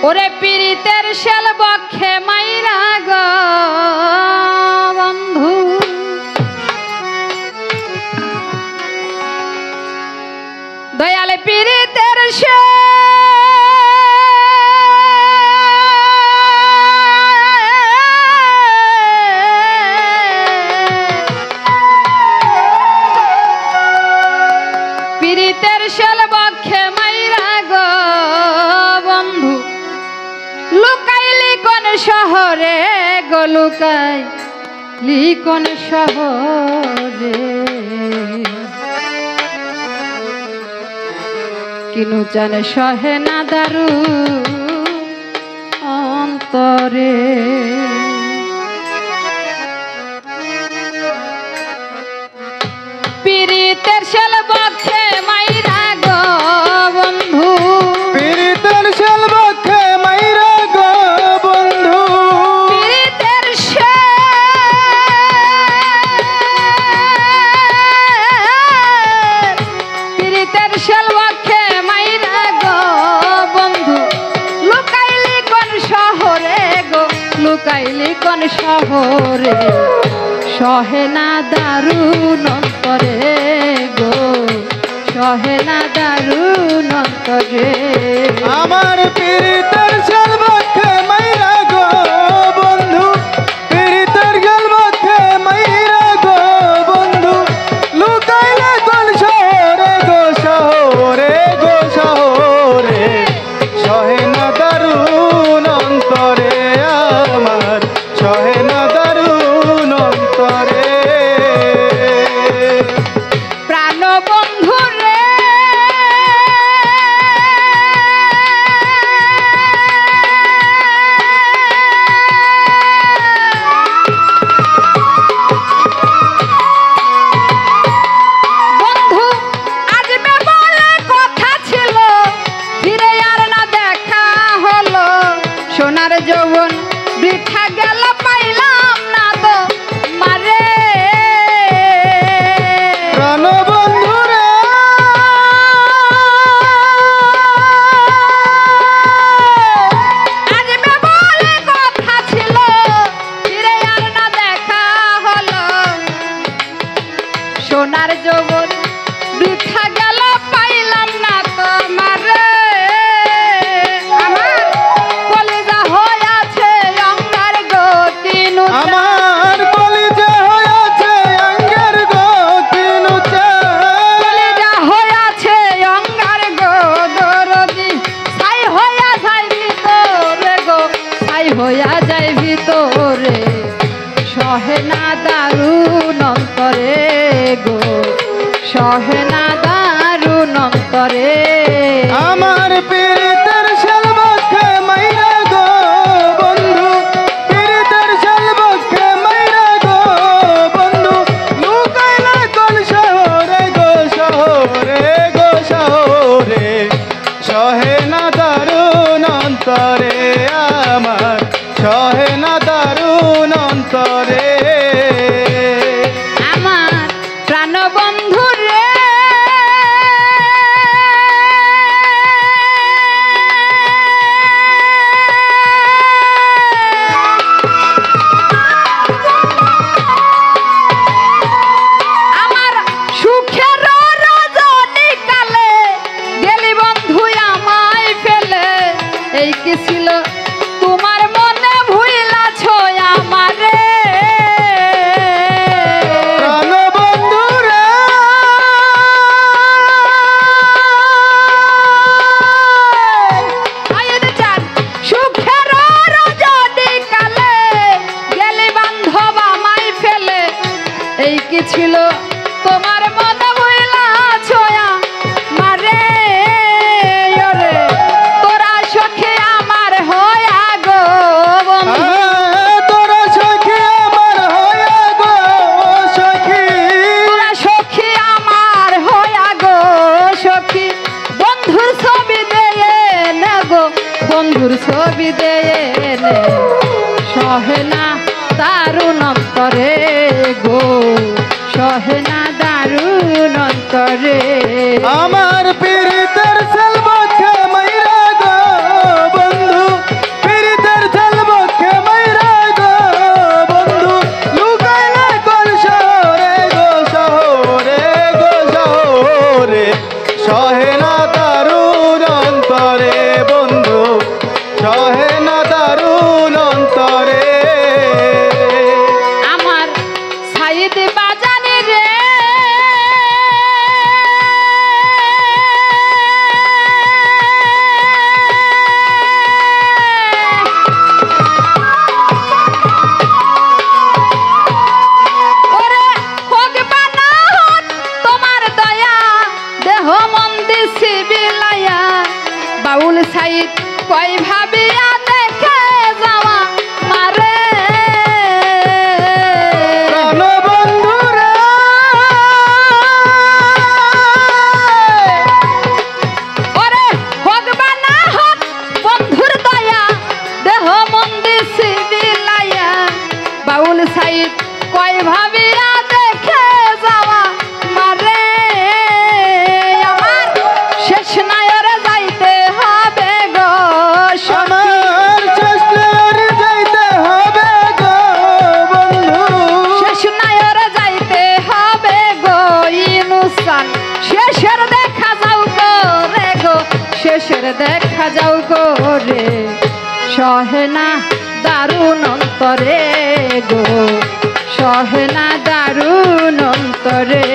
ওরে পীড়িতের শেল বক্ষে মাইরা গো বন্ধু দয়ালে পীড়িতের শেল পীড়িতের শেল বক্ষে মাইরা গো বন্ধু লুকাইলি কোন শহরে গো লুকাইলি কোন শহরে কিনু জানে সহে না দারু অন্তরে পীড়িতের শেল বক্ষে মাইরা গো বন্ধু পীড়িতের শেল বক্ষে মাইরা গো বন্ধু পীড়িতের শেল বক্ষে মাইরা গো বন্ধু লুকাইলি কোন শহরে গো লুকাইলি কোন শহরে সহে না দারুণ অন্তরে গো সহে না দারুণ অন্তরে আমার পীড়িতের শেল বক্ষে মাইরা গো বন্ধু পীড়িতের শেল বক্ষে মাইরা গো বন্ধু লুকাইলে কোন শহরে গো শহরে গো শহরে সহে না দারুণ অন্তরে আমার সহে না দারুণ অন্তরে প্রাণ বন্ধু রে বন্ধু আজবে বলে কথা ছিল ফিরে আর না দেখা হলো সোনার যৌবন বৃথা গেল পাইলাম না তো মারে প্রাণ বন্ধু রে আজবে বলে কথা ছিল ফিরে আর না দেখা হলো সোনার যৌবন বৃথা গেল পাইলাম না তোমারে আমার কলিজা হয়ে আছে অঙ্গার গতি নুচা আমার কলিজা হয়েছে অঙ্গের গতি নুচা কলিজা হয়ে আছে অঙ্গার গো দরদি ছাই হইয়া যায় ভিতরে গো ছাই হইয়া যায় ভিতরে সহে না দারুণ অন্তরে গো সহে না দারুণ অন্তরে আমার পীড়িতের শেল বক্ষে মাইরা গো বন্ধু পীড়িতের শেল বক্ষে মাইরা গো বন্ধু লুকাইলে কোন শহরে গো শহরে গো শহরে সহে না দারুণ অন্তরে আমার সহে না দারুণ অন্তরে আমার প্রাণ বন্ধু রে আমার সুখের রজনী কালে গেলি বন্ধু আমায় ফেলে এই কি ছিল তোমার মনে ভুইলাছ আমারে প্রাণ বন্ধু রে আয়ের চাঁদ সুখের রজনী কালে গেলি বান্ধব আমায় ফেলে এই কি ছিল তোমার মনে ভুইলাছ আমারে ওরে তোরা সখী আমার হয়া গো বন্ধু তোরা সখী আমার হয়ে গো সখী তোরা সখী আমার হয়া গো সখী বন্ধুর ছবি দেয়ে নে গো বন্ধুর ছবি দেয়ে নে সহে না দারুণ অন্তরে গো সহে না দারুণ অন্তরে আমার পীড়িতের শেল বক্ষে মাইরা গো বন্ধু কই ভাবিয়া দেখে যাওয়া মারে প্রাণবন্ধু রে ওরে হোক বা না হোক বন্ধুর দয়া দেহ মন্দির বিলাইয়া বাউল সাইড কই ভাবিয়া দেখে যাওয়া মারে আমার শেষ নায়রে যাইতে হবে গো আমার চেষ্টায় যাইতে হবে গো বন্ধু শেষ নায়রে যাইতে হবে গো ইনুসান শেষের দেখা যাও গো রে গো শেষের দেখা যাও গো রে সহেনা দারুণ অন্তরে গো সহেনা দারুণ অন্তরে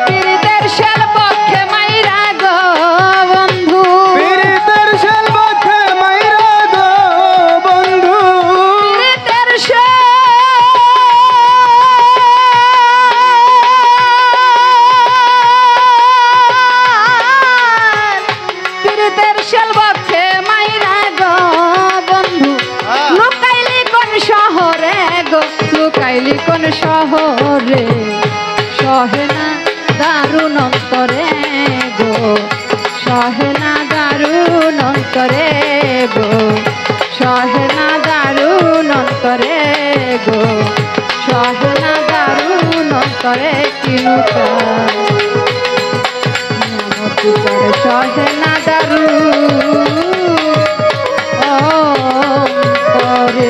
পীড়িতের শেল পক্ষে মাইরা গো বন্ধু পীড়িতের শেল পক্ষে মাইরা গো বন্ধু পীড়িতের পীড়িতের শেল পক্ষে মাইরা গো বন্ধু লুকাইলি কোন শহরে গো লুকাইলি কোন শহরে সহেনা দারুণ অন্তরে গো সহেনা দারুণ অন্তরে গো সহেনা দারুণ অন্তরে গো সহেনা দারুণ অন্তরে কিনুকা সহেনা দারুণ অন্তরে